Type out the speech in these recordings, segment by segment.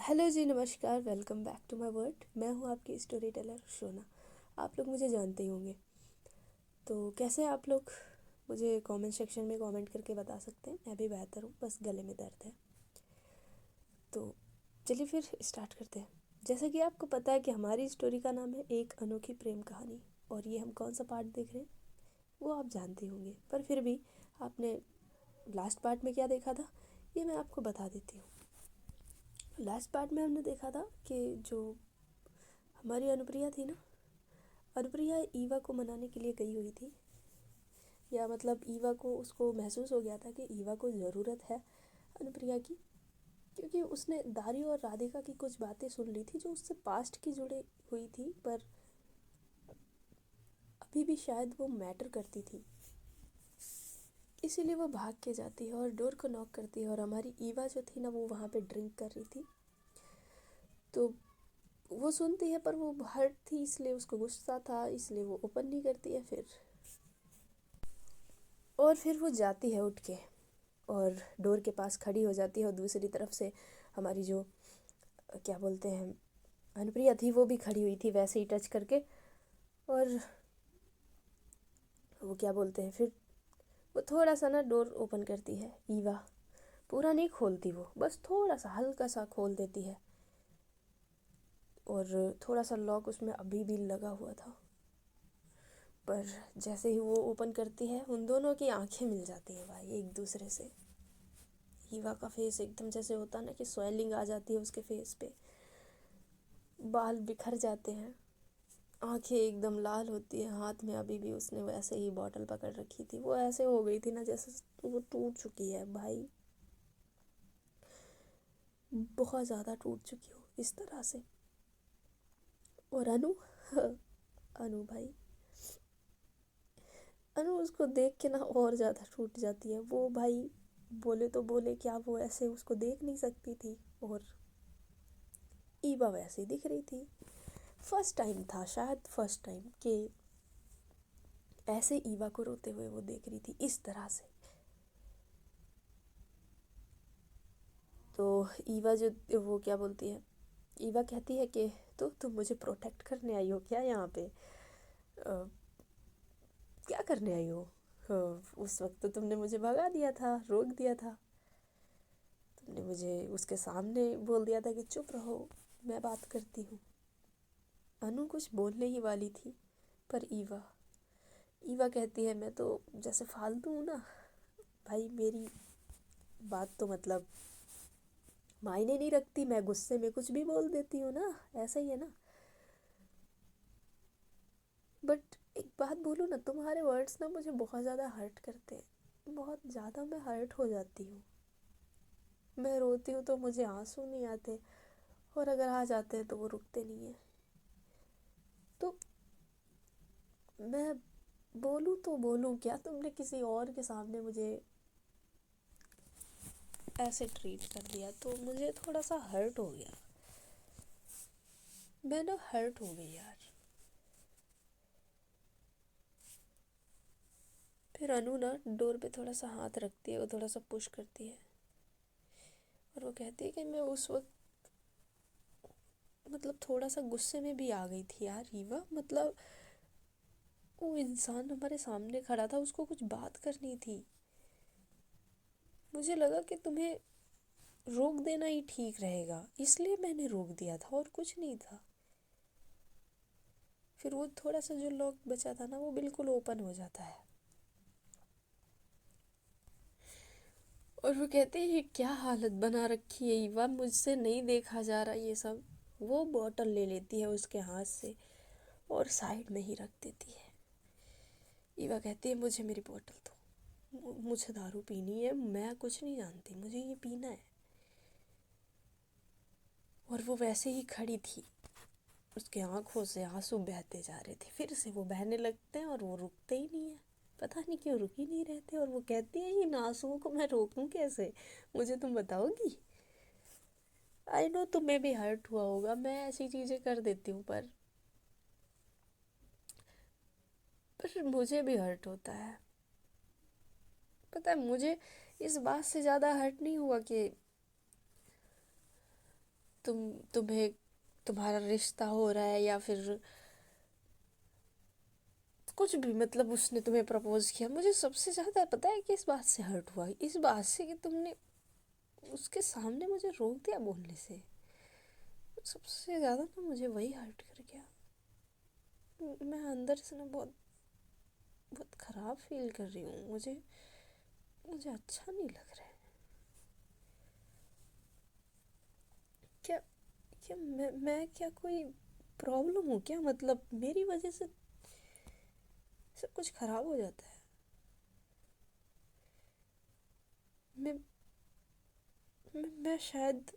Hello जी, नमस्कार। Welcome back to my world. मैं हूँ आपकी स्टोरी टेलर शोना। आप लोग मुझे जानते ही होंगे। तो कैसे हैं आप लोग? मुझे कमेंट सेक्शन में कमेंट करके बता सकते हैं। मैं भी बेहतर हूँ, बस गले में दर्द है। तो चलिए फिर स्टार्ट करते हैं। जैसे कि आपको पता है कि हमारी स्टोरी का नाम है एक अनोखी प्रेम कहानी, और ये हम कौन सा पार्ट देख रहे हैं वो आप जानते होंगे, पर फिर भी आपने लास्ट पार्ट में क्या देखा था ये मैं आपको बता देती हूँ। लास्ट पार्ट में हमने देखा था कि जो हमारी अनुप्रिया थी ना, अनुप्रिया ईवा को मनाने के लिए गई हुई थी, या मतलब ईवा को उसको महसूस हो गया था कि ईवा को ज़रूरत है अनुप्रिया की, क्योंकि उसने दारी और राधिका की कुछ बातें सुन ली थी जो उससे पास्ट की जुड़ी हुई थी, पर अभी भी शायद वो मैटर करती थी। इसीलिए वो भाग के जाती है और डोर को नॉक करती है, और हमारी ईवा जो थी ना, वो वहाँ पे ड्रिंक कर रही थी। तो वो सुनती है, पर वो हर्ट थी, इसलिए उसको गुस्सा था, इसलिए वो ओपन नहीं करती है। फिर वो जाती है उठ के और डोर के पास खड़ी हो जाती है, और दूसरी तरफ से हमारी जो क्या बोलते हैं अनुप्रिया थी वो भी खड़ी हुई थी वैसे ही टच करके। और वो क्या बोलते हैं फिर वो थोड़ा सा ना डोर ओपन करती है ईवा। पूरा नहीं खोलती, वो बस थोड़ा सा हल्का सा खोल देती है, और थोड़ा सा लॉक उसमें अभी भी लगा हुआ था। पर जैसे ही वो ओपन करती है, उन दोनों की आंखें मिल जाती हैं भाई एक दूसरे से। ईवा का फेस एकदम जैसे होता ना कि स्वेलिंग आ जाती है उसके फेस पे, बाल बिखर जाते हैं, आंखें एकदम लाल होती है, हाथ में अभी भी उसने वैसे ही बॉटल पकड़ रखी थी। वो ऐसे हो गई थी ना जैसे वो टूट चुकी है भाई, बहुत ज़्यादा टूट चुकी हो इस तरह से। और अनु अनु भाई, अनु उसको देख के ना और ज़्यादा टूट जाती है। वो भाई बोले तो बोले क्या, वो ऐसे उसको देख नहीं सकती थी, और ईवा वैसे ही दिख रही थी। फर्स्ट टाइम था शायद, फर्स्ट टाइम कि ऐसे ईवा को रोते हुए वो देख रही थी इस तरह से। तो ईवा जो वो क्या बोलती है, ईवा कहती है कि तो तुम मुझे प्रोटेक्ट करने आई हो क्या यहाँ पे? क्या करने आई हो? उस वक्त तो तुमने मुझे भगा दिया था, रोक दिया था, तुमने मुझे उसके सामने बोल दिया था कि चुप रहो, मैं बात करती हूँ। अनु कुछ बोलने ही वाली थी, पर ईवा ईवा कहती है मैं तो जैसे फालतू हूँ ना भाई, मेरी बात तो मतलब मायने नहीं रखती, मैं गुस्से में कुछ भी बोल देती हूँ ना, ऐसा ही है ना। बट एक बात बोलूँ ना, तुम्हारे वर्ड्स ना मुझे बहुत ज़्यादा हर्ट करते हैं, बहुत ज़्यादा मैं हर्ट हो जाती हूँ। मैं रोती हूँ तो मुझे आंसू नहीं आते, और अगर आ जाते हैं तो वो रुकते नहीं है। तो मैं बोलूँ तो बोलूँ क्या, तुमने किसी और के सामने मुझे ऐसे ट्रीट कर दिया तो मुझे थोड़ा सा हर्ट हो गया। मैं ना हर्ट हो गई यार। फिर अनु ना डोर पे थोड़ा सा हाथ रखती है, वो थोड़ा सा पुश करती है, और वो कहती है कि मैं उस वक्त मतलब थोड़ा सा गुस्से में भी आ गई थी यार रीवा। मतलब वो इंसान हमारे सामने खड़ा था, उसको कुछ बात करनी थी, मुझे लगा कि तुम्हें रोक देना ही ठीक रहेगा, इसलिए मैंने रोक दिया था और कुछ नहीं था। फिर वो थोड़ा सा जो लॉक बचा था ना, वो बिल्कुल ओपन हो जाता है, और वो कहते हैं ये क्या हालत बना रखी है ईवा, मुझसे नहीं देखा जा रहा ये सब। वो बॉटल ले लेती है उसके हाथ से और साइड में ही रख देती है। ईवा कहती है मुझे मेरी बोतल दो, मुझे दारू पीनी है, मैं कुछ नहीं जानती, मुझे ये पीना है। और वो वैसे ही खड़ी थी, उसके आंखों से आंसू बहते जा रहे थे, फिर से वो बहने लगते हैं और वो रुकते ही नहीं है, पता नहीं क्यों रुक ही नहीं रहते। और वो कहती है इन आंसुओं को मैं रोकूं कैसे, मुझे तुम बताओगी? आई नो तुम्हें भी हर्ट हुआ होगा, मैं ऐसी चीज़ें कर देती हूँ, पर मुझे भी हर्ट होता है। पता है मुझे इस बात से ज़्यादा हर्ट नहीं हुआ कि तुम्हें तुम्हारा रिश्ता हो रहा है या फिर कुछ भी, मतलब उसने तुम्हें प्रपोज किया, मुझे सबसे ज़्यादा पता है कि इस बात से हर्ट हुआ, इस बात से कि तुमने उसके सामने मुझे रोक दिया बोलने से। सबसे ज़्यादा ना मुझे वही हर्ट कर गया। मैं अंदर से ना बहुत बहुत ख़राब फील कर रही हूँ। मुझे मुझे अच्छा नहीं लग रहा है। क्या क्या मैं क्या कोई प्रॉब्लम हूँ क्या? मतलब मेरी वजह से सब कुछ ख़राब हो जाता है। मैं मैं शायद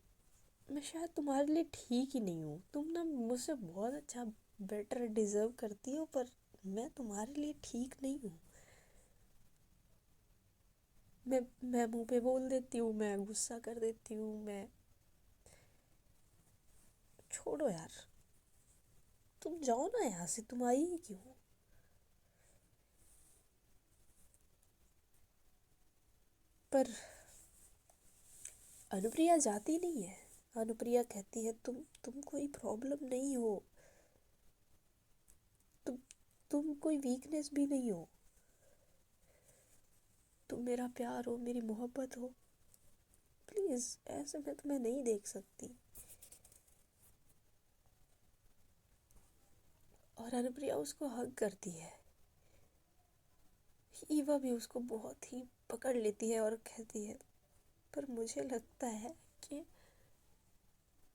तुम्हारे लिए ठीक ही नहीं हूँ। तुम ना मुझसे बहुत अच्छा, बेटर डिज़र्व करती हो, पर मैं तुम्हारे लिए ठीक नहीं हूँ। मैं मुंह पे बोल देती हूँ, मैं गुस्सा कर देती हूँ, मैं छोड़ो यार, तुम जाओ ना यहाँ से, तुम आई ही क्यों? पर अनुप्रिया जाती नहीं है। अनुप्रिया कहती है तुम कोई प्रॉब्लम नहीं हो, तुम तुम कोई वीकनेस भी नहीं हो, तुम मेरा प्यार हो, मेरी मोहब्बत हो। प्लीज़ ऐसे मैं तुम्हें नहीं देख सकती। और अनुप्रिया उसको हग करती है। ईवा भी उसको बहुत ही पकड़ लेती है और कहती है, पर मुझे लगता है कि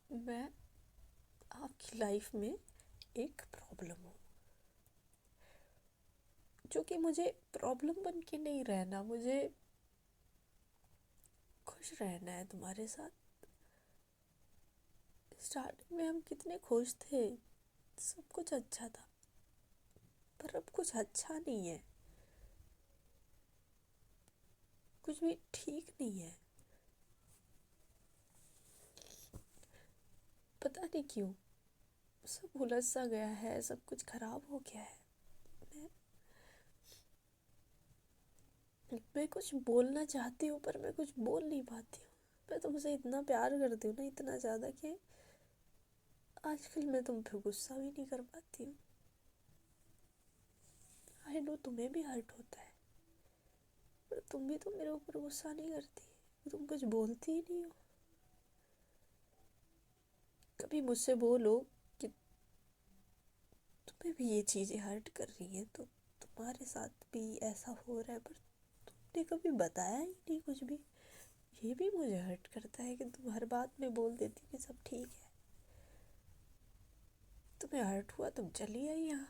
मैं आपकी लाइफ में एक प्रॉब्लम हूँ, जो कि मुझे प्रॉब्लम बन के नहीं रहना, मुझे खुश रहना है तुम्हारे साथ। स्टार्टिंग में हम कितने खुश थे, सब कुछ अच्छा था, पर अब कुछ अच्छा नहीं है, कुछ भी ठीक नहीं है। पता नहीं क्यों सब उलझ सा गया है, सब कुछ खराब हो गया है। मैं मैं कुछ बोलना चाहती हूँ, पर मैं कुछ बोल नहीं पाती हूँ। मैं तुमसे इतना प्यार करती हूँ ना, इतना ज़्यादा कि आजकल मैं तुम पे गुस्सा भी नहीं कर पाती हूँ। आई नो तुम्हें भी हर्ट होता है, पर तुम भी तो मेरे ऊपर गुस्सा नहीं करती, तुम कुछ बोलती ही नहीं हो। कभी मुझसे बोलो कि तुम्हें भी ये चीज़ें हर्ट कर रही हैं, तो तुम्हारे साथ भी ऐसा हो रहा है, पर तुमने कभी बताया ही नहीं कुछ भी। ये भी मुझे हर्ट करता है कि तुम हर बात में बोल देती हो कि सब ठीक है। तुम्हें हर्ट हुआ, तुम चली आई यहाँ,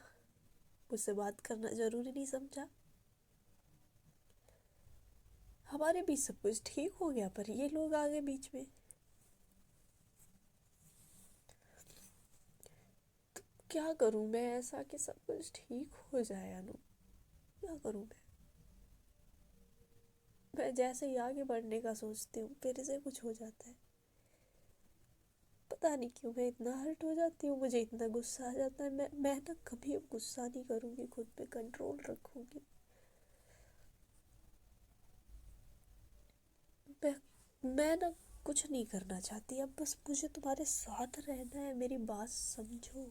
मुझसे बात करना ज़रूरी नहीं समझा। हमारे बीच सब कुछ ठीक हो गया, पर ये लोग आ गए बीच में। क्या करूं मैं ऐसा कि सब कुछ ठीक हो जाए अनु? क्या करूं मैं जैसे ही आगे बढ़ने का सोचती हूँ फिर से कुछ हो जाता है। पता नहीं क्यों मैं इतना हर्ट हो जाती हूँ, मुझे इतना गुस्सा आ जाता है। मैं ना कभी अब गुस्सा नहीं करूँगी, खुद पे कंट्रोल रखूँगी। मैं मैं ना कुछ नहीं करना चाहती अब, बस मुझे तुम्हारे साथ रहना है। मेरी बात समझो।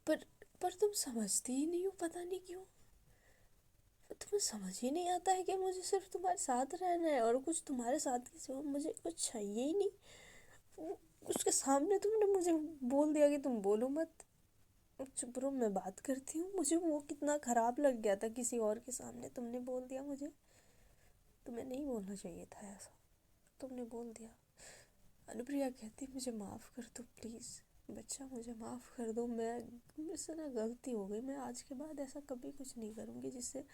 पर पर तुम समझती ही नहीं हो, पता नहीं क्यों। तुम्हें समझ ही नहीं आता है कि मुझे सिर्फ तुम्हारे साथ रहना है, और कुछ तुम्हारे साथ के सिवा मुझे कुछ चाहिए ही नहीं। उसके सामने तुमने मुझे बोल दिया कि तुम बोलो मत, चुप रहो, मैं बात करती हूँ। मुझे वो कितना ख़राब लग गया था, किसी और के सामने तुमने बोल दिया मुझे। तुम्हें नहीं बोलना चाहिए था ऐसा, तुमने बोल दिया। अनुप्रिया कहती मुझे माफ़ कर दो प्लीज़, बच्चा मुझे माफ़ कर दो, मैं मुझसे ना गलती हो गई, मैं आज के बाद ऐसा कभी कुछ नहीं करूँगी जिससे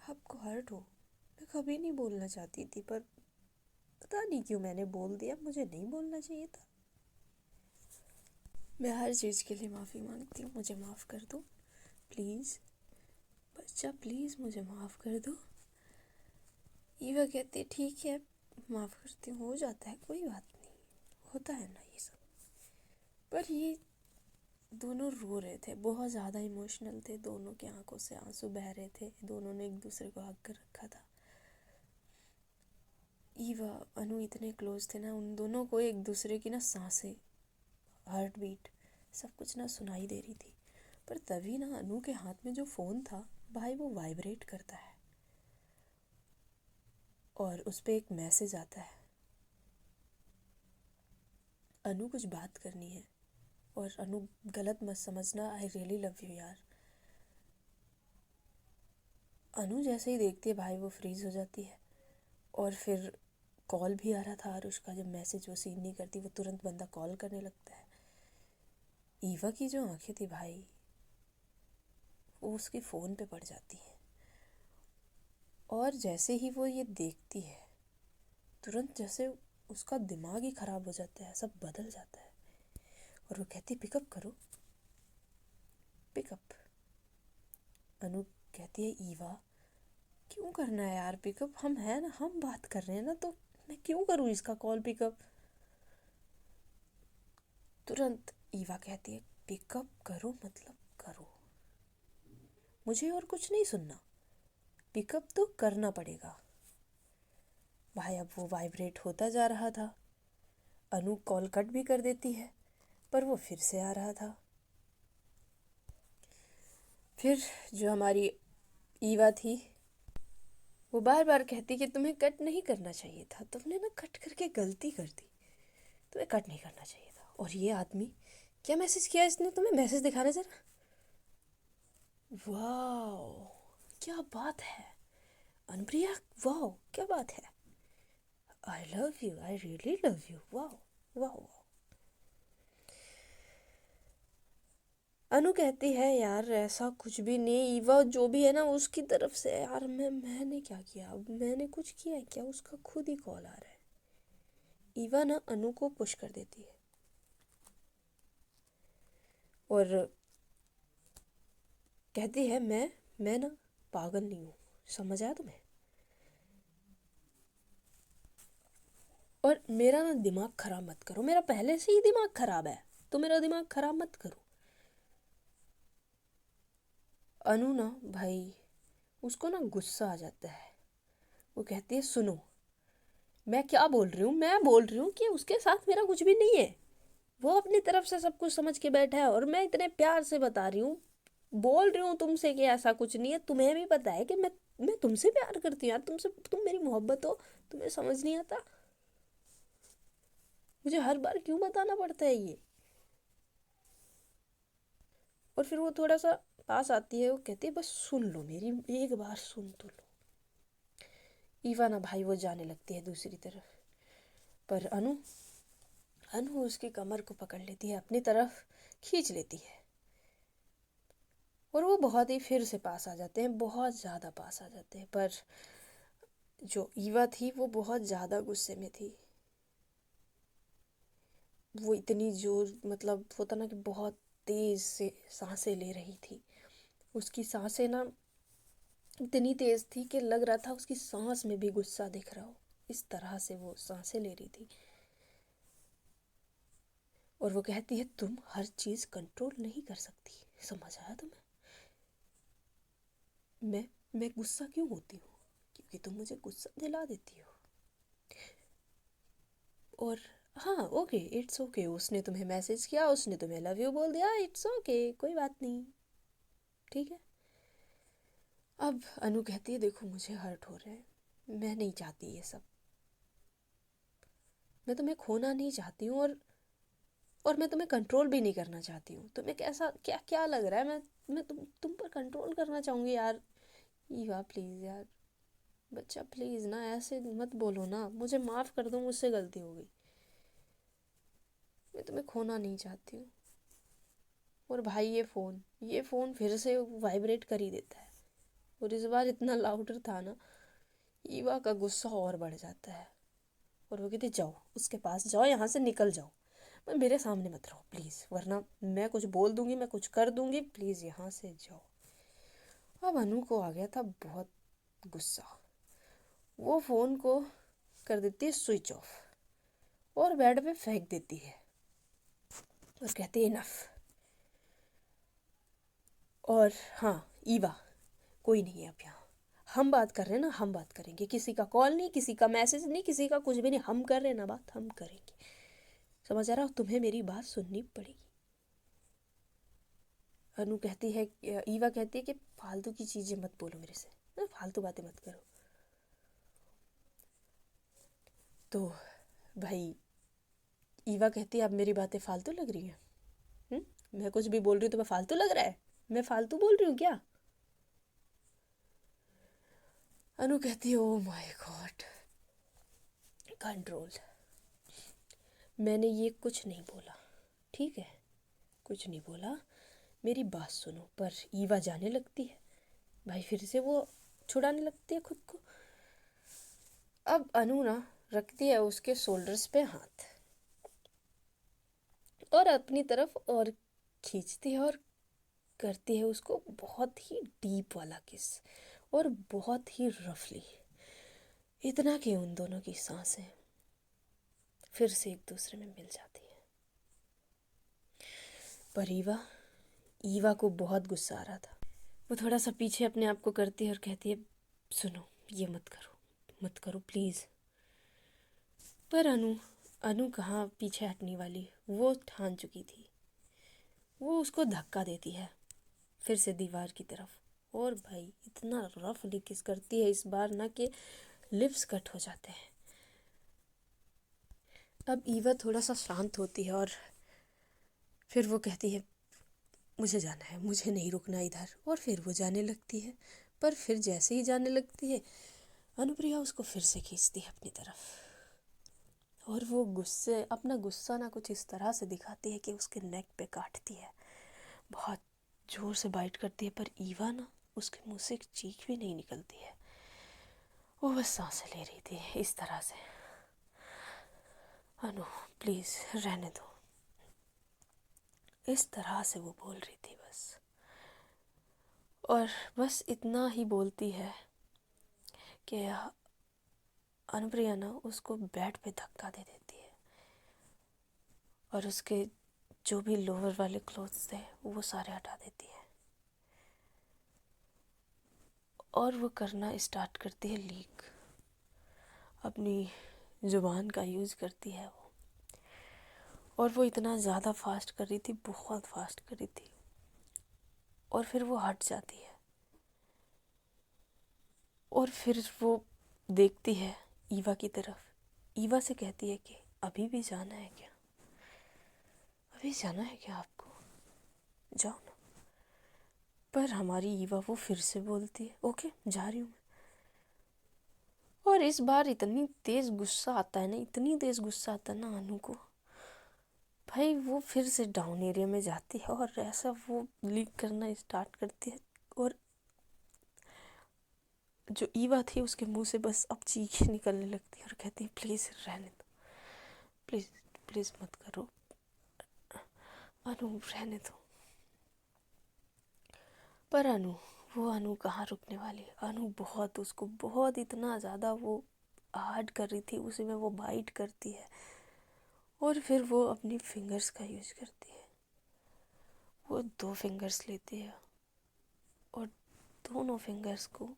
आपको हर्ट हो। मैं कभी नहीं बोलना चाहती थी, पर पता नहीं क्यों मैंने बोल दिया, मुझे नहीं बोलना चाहिए था। मैं हर चीज़ के लिए माफ़ी मांगती हूँ, मुझे माफ़ कर दो प्लीज़। बच्चा प्लीज़ मुझे माफ़ कर दो। ईवा कहती ठीक है, माफ़ करती हूँ, हो जाता है, कोई बात नहीं, होता है ना ये सब। पर ये दोनों रो रहे थे, बहुत ज़्यादा इमोशनल थे, दोनों की आंखों से आंसू बह रहे थे, दोनों ने एक दूसरे को हक कर रखा था। ईवा अनु इतने क्लोज थे ना, उन दोनों को एक दूसरे की ना सांसें, हार्ट बीट, सब कुछ ना सुनाई दे रही थी। पर तभी ना अनु के हाथ में जो फ़ोन था भाई, वो वाइब्रेट करता है और उस पर एक मैसेज आता है, अनु कुछ बात करनी है। और अनु गलत मत समझना, आई रियली लव यू यार। अनु जैसे ही देखती है भाई, वो फ्रीज हो जाती है। और फिर कॉल भी आ रहा था आरुष का, जब मैसेज वो सीन नहीं करती, वो तुरंत बंदा कॉल करने लगता है। ईवा की जो आंखें थी भाई, वो उसके फ़ोन पे पड़ जाती हैं। और जैसे ही वो ये देखती है, तुरंत जैसे उसका दिमाग ही ख़राब हो जाता है, सब बदल जाता है। और वो कहती पिकअप करो, पिकअप। अनु कहती है ईवा क्यों करना है यार पिकअप, हम हैं ना, हम बात कर रहे हैं ना, तो मैं क्यों करूँ इसका कॉल पिकअप। तुरंत ईवा कहती है पिकअप करो मतलब करो, मुझे और कुछ नहीं सुनना, पिकअप तो करना पड़ेगा। भाई अब वो वाइब्रेट होता जा रहा था। अनु कॉल कट भी कर देती है, पर वो फिर से आ रहा था। फिर जो हमारी ईवा थी, वो बार बार कहती कि तुम्हें कट नहीं करना चाहिए था, तुमने ना कट करके गलती कर दी, तुम्हें कट नहीं करना चाहिए था। और ये आदमी क्या मैसेज किया इसने, तुम्हें मैसेज दिखाना जरा। वाह क्या बात है अनुप्रिया, वाह क्या बात है, I love you, I really love you, वाह वाह वाह। अनु कहती है यार ऐसा कुछ भी नहीं, ईवा जो भी है ना उसकी तरफ से यार, मैंने क्या किया, अब मैंने कुछ किया है क्या, उसका खुद ही कॉल आ रहा है। ईवा ना अनु को पुश कर देती है और कहती है मैं ना पागल नहीं हूँ, समझ आया तुम्हें, और मेरा ना दिमाग खराब मत करो, मेरा पहले से ही दिमाग खराब है, तो मेरा दिमाग खराब मत करो। अनु ना भाई, उसको ना गुस्सा आ जाता है। वो कहती है सुनो, मैं क्या बोल रही हूँ, मैं बोल रही हूँ कि उसके साथ मेरा कुछ भी नहीं है, वो अपनी तरफ से सब कुछ समझ के बैठा है, और मैं इतने प्यार से बता रही हूँ, बोल रही हूँ तुमसे कि ऐसा कुछ नहीं है, तुम्हें भी पता है कि मैं तुमसे प्यार करती हूँ यार, तुमसे, तुम मेरी मोहब्बत हो, तुम्हें समझ नहीं आता, मुझे हर बार क्यों बताना पड़ता है ये। और फिर वो थोड़ा सा पास आती है, वो कहती है बस सुन लो मेरी, एक बार सुन तो लो। ईवाना भाई वो जाने लगती है दूसरी तरफ, पर अनु अनु उसकी कमर को पकड़ लेती है, अपनी तरफ खींच लेती है, और वो बहुत ही फिर से पास आ जाते हैं, बहुत ज़्यादा पास आ जाते हैं। पर जो ईवा थी वो बहुत ज़्यादा गुस्से में थी, वो इतनी जोर, मतलब होता ना कि बहुत तेज़ से सांसें ले रही थी, उसकी सांसें ना इतनी तेज़ थी कि लग रहा था उसकी सांस में भी गुस्सा दिख रहा हो, इस तरह से वो सांसें ले रही थी। और वो कहती है तुम हर चीज़ कंट्रोल नहीं कर सकती, समझ आया तुम्हें, मैं गुस्सा क्यों होती हूँ, क्योंकि तुम मुझे गुस्सा दिला देती हो। और हाँ ओके, इट्स ओके, उसने तुम्हें मैसेज किया, उसने तुम्हें लव यू बोल दिया, इट्स ओके, कोई बात नहीं, ठीक है। अब अनु कहती है देखो मुझे हर्ट हो रहा है, मैं नहीं चाहती ये सब, मैं तुम्हें खोना नहीं चाहती हूँ, और मैं तुम्हें कंट्रोल भी नहीं करना चाहती हूँ, तुम्हें कैसा क्या क्या लग रहा है, मैं तुम पर कंट्रोल करना चाहूँगी यार। ईवा प्लीज़ यार, बच्चा प्लीज़ ना ऐसे मत बोलो ना, मुझे माफ़ कर दो, मुझसे गलती हो गई, मैं तुम्हें खोना नहीं चाहती हूँ। और भाई ये फ़ोन फिर से वाइब्रेट कर ही देता है, और इस बार इतना लाउडर था ना, ईवा का गुस्सा और बढ़ जाता है। और वो कहती जाओ उसके पास जाओ, यहाँ से निकल जाओ, पर मेरे सामने मत रहो प्लीज़, वरना मैं कुछ बोल दूँगी, मैं कुछ कर दूँगी, प्लीज़ यहाँ से जाओ। अब अनु को आ गया था बहुत गुस्सा, वो फ़ोन को कर देती है स्विच ऑफ और बेड पे फेंक देती है और कहती है इनफ। और हाँ ईवा कोई नहीं है अब यहाँ, हम बात कर रहे हैं ना, हम बात करेंगे, किसी का कॉल नहीं, किसी का मैसेज नहीं, किसी का कुछ भी नहीं, हम कर रहे हैं ना बात, हम करेंगे। समझ आ रहा हो? तुम्हें मेरी बात सुननी पड़ेगी। अनु कहती है, ईवा कहती है कि फालतू की चीज़ें मत बोलो मेरे से, फालतू बातें मत करो। तो भाई ईवा कहती है अब मेरी बातें फालतू लग रही हैं? मैं कुछ भी बोल रही हूँ तो मैं फालतू लग रहा है? मैं फालतू बोल रही हूँ क्या? अनु कहती है ओ माय गॉड, कंट्रोल। मैंने ये कुछ नहीं बोला, ठीक है, कुछ नहीं बोला, मेरी बात सुनो। पर ईवा जाने लगती है भाई, फिर से वो छुड़ाने लगती है खुद को। अब अनु ना रखती है उसके शोल्डर्स पे हाथ और अपनी तरफ और खींचती है और करती है उसको बहुत ही डीप वाला किस, और बहुत ही रफली, इतना कि उन दोनों की सांसें फिर से एक दूसरे में मिल जाती है। पर ईवा को बहुत गुस्सा आ रहा था। वो थोड़ा सा पीछे अपने आप को करती है और कहती है सुनो, ये मत करो, मत करो प्लीज़। पर अनु कहाँ पीछे हटने वाली, वो ठान चुकी थी। वो उसको धक्का देती है फिर से दीवार की तरफ, और भाई इतना रफली किस करती है इस बार ना कि लिप्स कट हो जाते हैं। अब ईवा थोड़ा सा शांत होती है और फिर वो कहती है मुझे जाना है, मुझे नहीं रुकना इधर, और फिर वो जाने लगती है। पर फिर जैसे ही जाने लगती है अनुप्रिया उसको फिर से खींचती है अपनी तरफ, और वो अपना गुस्सा ना कुछ इस तरह से दिखाती है कि उसके नेक पे काटती है, बहुत जोर से बाइट करती है। पर ईवा ना उसके मुंह से एक चीख भी नहीं निकलती है, वो बस सांसें ले रही थी इस तरह से, अनु प्लीज़ रहने दो, इस तरह से वो बोल रही थी बस। और बस इतना ही बोलती है कि अनुप्रिया ना उसको बेड पे धक्का दे देती है और उसके जो भी लोअर वाले क्लोथ्स थे वो सारे हटा देती है, और वो करना स्टार्ट करती है लीक। अपनी ज़ुबान का यूज़ करती है वो, और वो इतना ज़्यादा फास्ट कर रही थी, बहुत फास्ट कर रही थी, और फिर वो हट जाती है। और फिर वो देखती है ईवा की तरफ, ईवा से कहती है कि अभी भी जाना है क्या, अभी जाना है क्या आपको, जाओ ना। पर हमारी ईवा वो फिर से बोलती है ओके जा रही हूँ मैं। और इस बार इतनी तेज़ गुस्सा आता है ना, इतनी तेज़ गुस्सा आता है ना अनु को, भाई वो फिर से डाउन एरिया में जाती है और ऐसा वो लीक करना स्टार्ट करती है, और जो ईवा थी उसके मुंह से बस अब चीखें निकलने लगती है और कहती है प्लीज़ रहने दो, प्लीज़ प्लीज़ मत करो अनु, रहने दो। पर वो अनु कहाँ रुकने वाली है। अनु बहुत उसको बहुत इतना ज़्यादा वो हार्ड कर रही थी, उसी में वो बाइट करती है, और फिर वो अपनी फिंगर्स का यूज़ करती है। वो 2 फिंगर्स लेती है और दोनों फिंगर्स को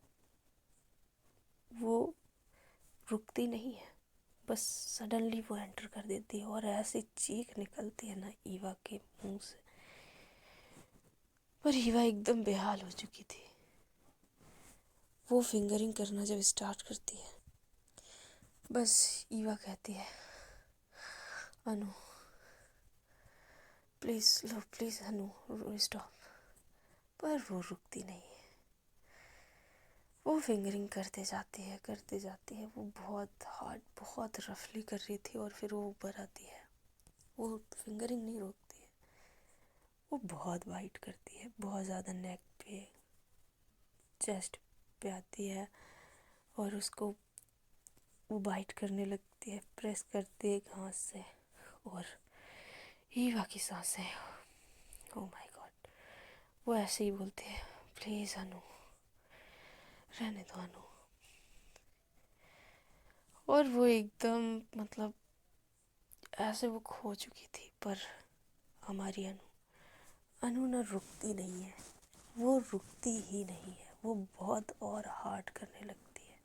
वो रुकती नहीं है, बस सडनली वो एंटर कर देती है, और ऐसी चीख निकलती है ना ईवा के मुंह से। पर ईवा एकदम बेहाल हो चुकी थी। वो फिंगरिंग करना जब स्टार्ट करती है, बस ईवा कहती है अनु प्लीज़ लो, प्लीज़ अनु स्टॉप। पर वो रुकती नहीं है, वो फिंगरिंग करते जाती है। वो बहुत हार्ड बहुत रफली कर रही थी, और फिर वो ऊपर आती है, वो फिंगरिंग नहीं रोकती है, वो बहुत बाइट करती है, बहुत ज़्यादा नेक पे चेस्ट पे आती है, और उसको वो बाइट करने लगती है, प्रेस करती है घास से, और ईवा की सांसें ओ माय गॉड, वो ऐसे ही बोलते हैं प्लीज़ अनु रहने दो अनु। और वो एकदम मतलब ऐसे वो खो चुकी थी। पर हमारी अनु ना रुकती नहीं है, वो रुकती ही नहीं है, वो बहुत और हार्ट करने लगती है।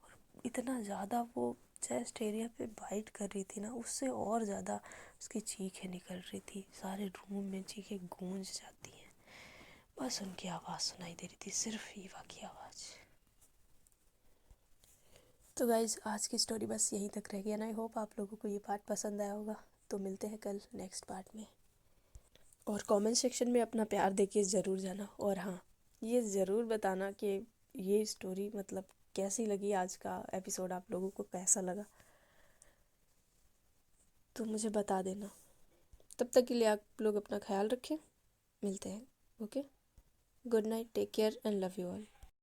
और इतना ज़्यादा वो चेस्ट एरिया पे बाइट कर रही थी ना, उससे और ज़्यादा उसकी चीखें निकल रही थी, सारे रूम में चीखें गूंज जाती हैं। बस उनकी आवाज़ सुनाई दे रही थी, सिर्फ ईवा की आवाज़। तो गाइज आज की स्टोरी बस यहीं तक रह गई, एंड आई होप आप लोगों को ये पार्ट पसंद आया होगा। तो मिलते हैं कल नेक्स्ट पार्ट में, और कमेंट सेक्शन में अपना प्यार देके ज़रूर जाना। और हाँ, ये ज़रूर बताना कि ये स्टोरी मतलब कैसी लगी, आज का एपिसोड आप लोगों को कैसा लगा, तो मुझे बता देना। तब तक के लिए आप लोग अपना ख्याल रखें, मिलते हैं। Okay, good night, take care and love you all.